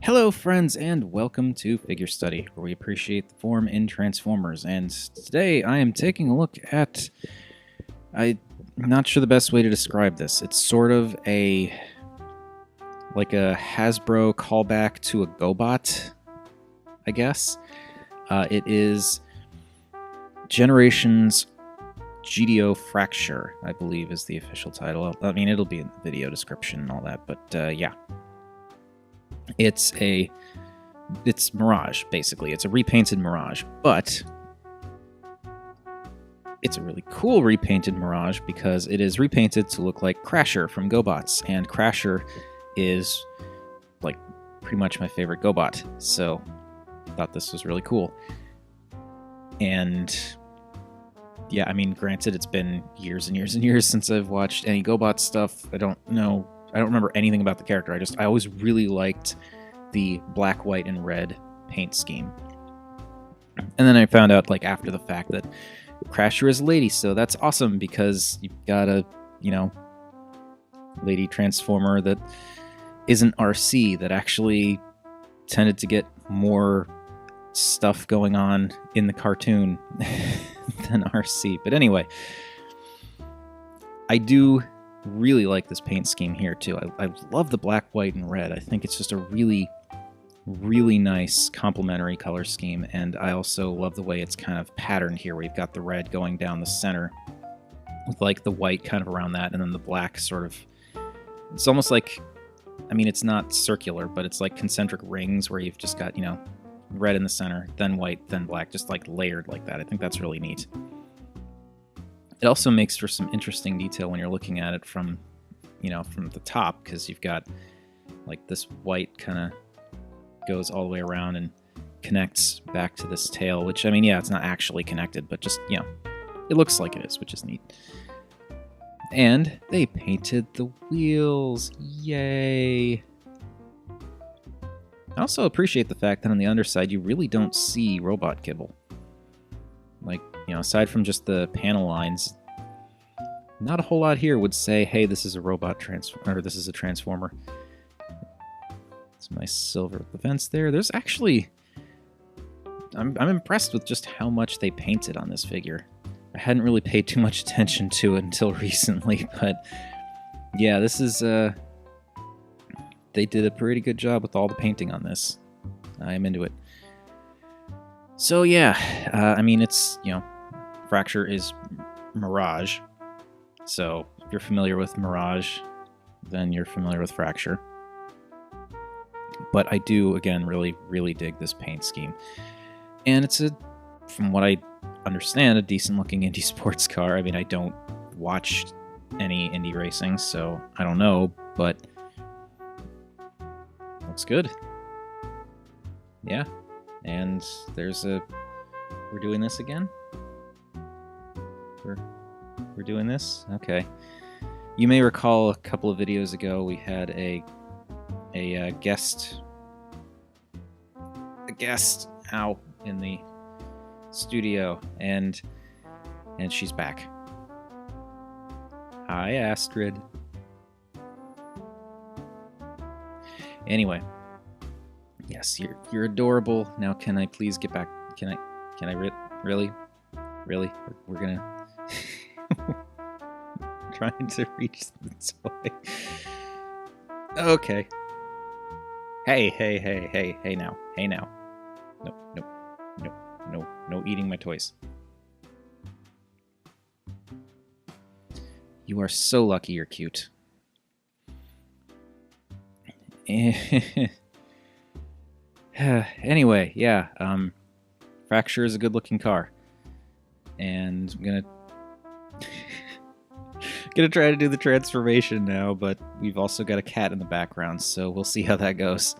Hello, friends, and welcome to Figure Study, where we appreciate the form in Transformers. And today I am taking a look at... I'm not sure the best way to describe this. It's sort of like a Hasbro callback to a GoBot, I guess. It is Generations GDO Fracture, I believe is the official title. I mean, it'll be in the video description and all that, but yeah. It's Mirage, basically. It's a repainted Mirage, but it's a really cool repainted Mirage because it is repainted to look like Crasher from GoBots, and Crasher is like pretty much my favorite GoBot, so I thought this was really cool. And yeah, I mean, granted, it's been years and years and years since I've watched any GoBot stuff. I don't remember anything about the character. I always really liked the black, white, and red paint scheme. And then I found out, like, after the fact that Crasher is a lady, so that's awesome because you've got a, lady Transformer that isn't RC, that actually tended to get more stuff going on in the cartoon than RC. But anyway, I do really like this paint scheme here too. I love the black, white, and red. I think it's just a really, really nice complementary color scheme, and I also love the way it's kind of patterned here, where you've got the red going down the center with like the white kind of around that, and then the black sort of, it's almost like, I mean, it's not circular, but it's like concentric rings where you've just got, red in the center, then white, then black, just like layered like that. I think that's really neat. It also makes for some interesting detail when you're looking at it from the top, because you've got like this white kind of goes all the way around and connects back to this tail, which, I mean, yeah, it's not actually connected, but just, it looks like it is, which is neat. And they painted the wheels. Yay! I also appreciate the fact that on the underside you really don't see robot kibble. Like, aside from just the panel lines, not a whole lot here would say, hey, this is a robot or this is a Transformer. Some nice silver vents there. There's actually, I'm impressed with just how much they painted on this figure. I hadn't really paid too much attention to it until recently, but yeah, this is, they did a pretty good job with all the painting on this. I'm into it. So yeah, I mean, it's, Fracture is Mirage. So if you're familiar with Mirage, then you're familiar with Fracture. But I do, again, really, really dig this paint scheme. And it's from what I understand, a decent-looking indie sports car. I mean, I don't watch any indie racing, so I don't know, but looks good. Yeah. And we're doing this again? We're doing this? Okay. You may recall a couple of videos ago we had a guest out in the studio, and she's back. Hi, Astrid. Anyway, yes, you're adorable. Now, can I please get back? Can I really? We're gonna trying to reach the toy. Okay. Hey now. No eating my toys. You are so lucky you're cute. Anyway, yeah, Fracture is a good-looking car. And I'm gonna try to do the transformation now, but we've also got a cat in the background, so we'll see how that goes.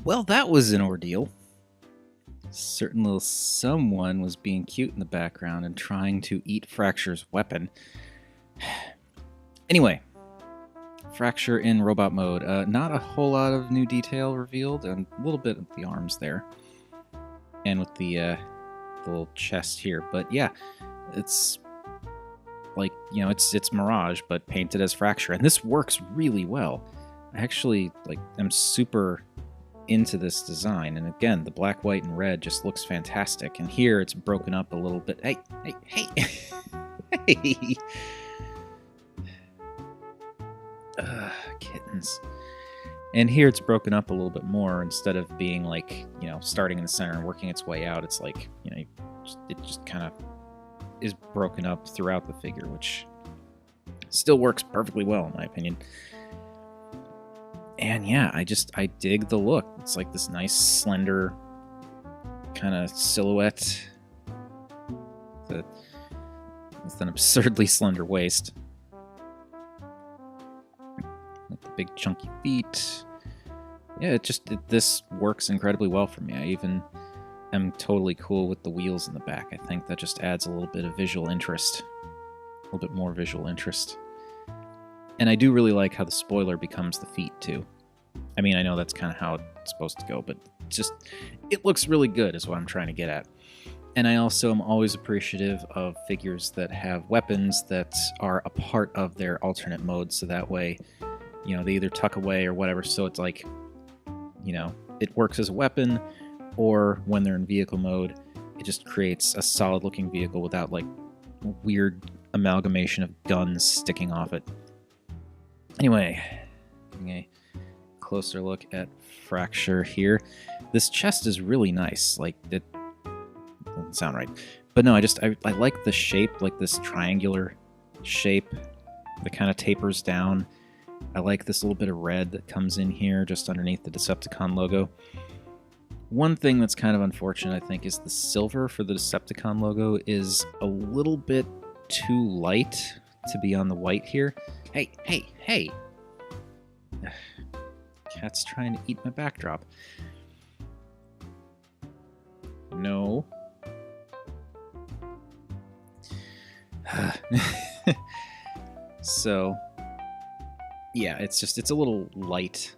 Well, that was an ordeal. Certain little someone was being cute in the background and trying to eat Fracture's weapon. Anyway, Fracture in robot mode. Not a whole lot of new detail revealed, and a little bit of the arms there. And with the little chest here. But yeah, it's like, you know, it's Mirage, but painted as Fracture. And this works really well. I actually, like, am super into this design. And again, the black, white, and red just looks fantastic. And here it's broken up a little bit. Hey! Hey! Kittens. And here it's broken up a little bit more. Instead of being like, you know, starting in the center and working its way out, it's like, you know, it just kind of is broken up throughout the figure, which still works perfectly well, in my opinion. And yeah, I dig the look. It's like this nice, slender kind of silhouette with an absurdly slender waist. With the big chunky feet. Yeah, this works incredibly well for me. I even am totally cool with the wheels in the back. I think that just adds a little bit of visual interest. A little bit more visual interest. And I do really like how the spoiler becomes the feet, too. I mean, I know that's kind of how it's supposed to go, but it looks really good is what I'm trying to get at. And I also am always appreciative of figures that have weapons that are a part of their alternate mode, so that way, you know, they either tuck away or whatever, so it's like, you know, it works as a weapon, or when they're in vehicle mode, it just creates a solid-looking vehicle without, like, weird amalgamation of guns sticking off it. Anyway, getting a closer look at Fracture here. This chest is really nice. Like, it doesn't sound right. But no, I like the shape, like this triangular shape that kind of tapers down. I like this little bit of red that comes in here just underneath the Decepticon logo. One thing that's kind of unfortunate, I think, is the silver for the Decepticon logo is a little bit too light to be on the white here. Hey! Cat's trying to eat my backdrop. No. So, yeah, it's a little light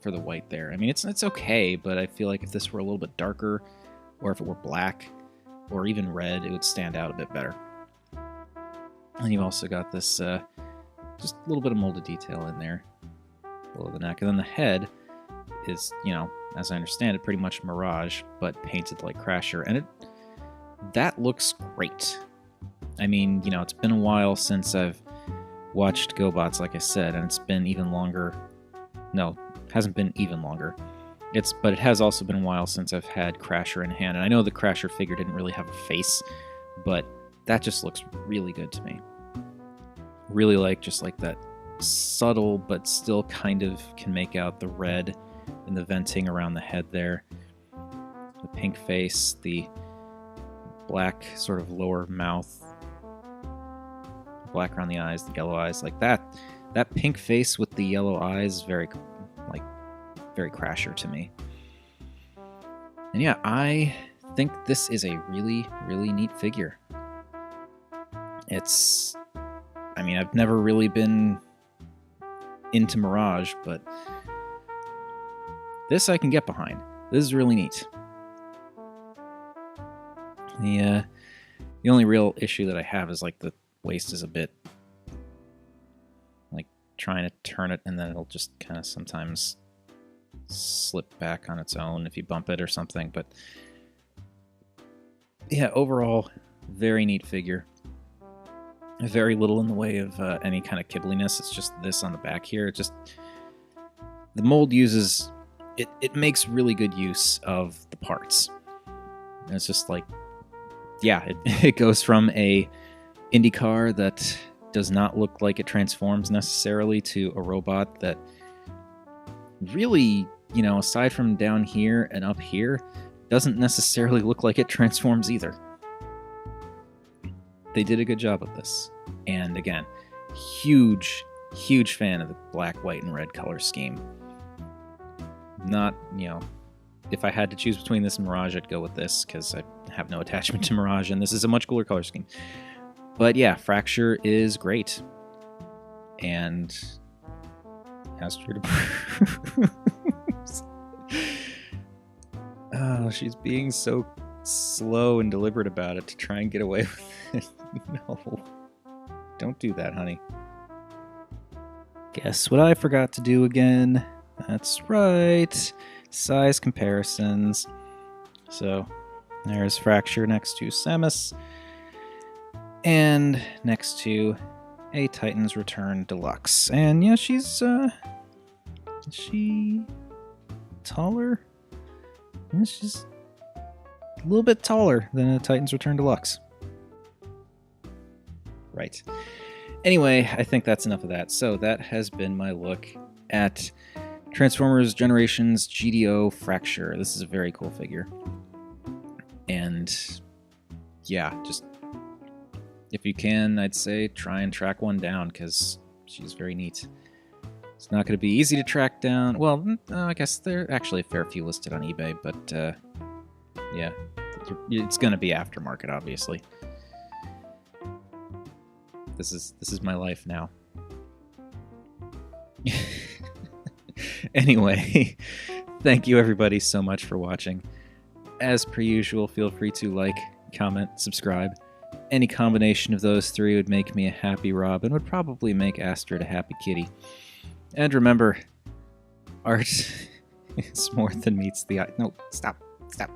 for the white there. I mean, it's okay, but I feel like if this were a little bit darker, or if it were black, or even red, it would stand out a bit better. And you've also got this, just a little bit of molded detail in there, below the neck. And then the head is, you know, as I understand it, pretty much Mirage, but painted like Crasher. And that looks great. I mean, you know, it's been a while since I've watched GoBots, like I said, and it's been even longer. No, hasn't been even longer. But it has also been a while since I've had Crasher in hand. And I know the Crasher figure didn't really have a face, but that just looks really good to me. Really like just like that subtle, but still kind of can make out the red and the venting around the head there. The pink face, the black sort of lower mouth, black around the eyes, the yellow eyes, like that. That pink face with the yellow eyes, very Crasher to me. And yeah, I think this is a really, really neat figure. I mean, I've never really been into Mirage, but this I can get behind. This is really neat. The only real issue that I have is like the waist is a bit like trying to turn it, and then it'll just kind of sometimes slip back on its own if you bump it or something. But yeah, overall, very neat figure. Very little in the way of any kind of kibbliness. It's just this on the back here. The mold uses it makes really good use of the parts. And it's just like, yeah, it goes from a Indy car that does not look like it transforms necessarily to a robot that really, you know, aside from down here and up here, doesn't necessarily look like it transforms either. They did a good job of this. And again, huge fan of the black, white, and red color scheme. Not, you know, if I had to choose between this and Mirage, I'd go with this, because I have no attachment to Mirage, and this is a much cooler color scheme. But yeah, Fracture is great. And Astrid approves. Oh, she's being so slow and deliberate about it to try and get away with it. No. Don't do that, honey. Guess what I forgot to do again? That's right. Size comparisons. So there's Fracture next to Samus. And next to a Titan's Return Deluxe. And yeah, she's, is she taller? Yeah, she's a little bit taller than a Titan's Return Deluxe. Right. Anyway, I think that's enough of that. So that has been my look at Transformers Generations GDO Fracture. This is a very cool figure. And yeah, just if you can, I'd say try and track one down, because she's very neat. It's not going to be easy to track down. Well, I guess there are actually a fair few listed on eBay, but yeah, it's going to be aftermarket, obviously. This is my life now. Anyway, thank you everybody so much for watching. As per usual, feel free to like, comment, subscribe. Any combination of those three would make me a happy Rob and would probably make Astrid a happy kitty. And remember, art is more than meets the eye. No, stop it.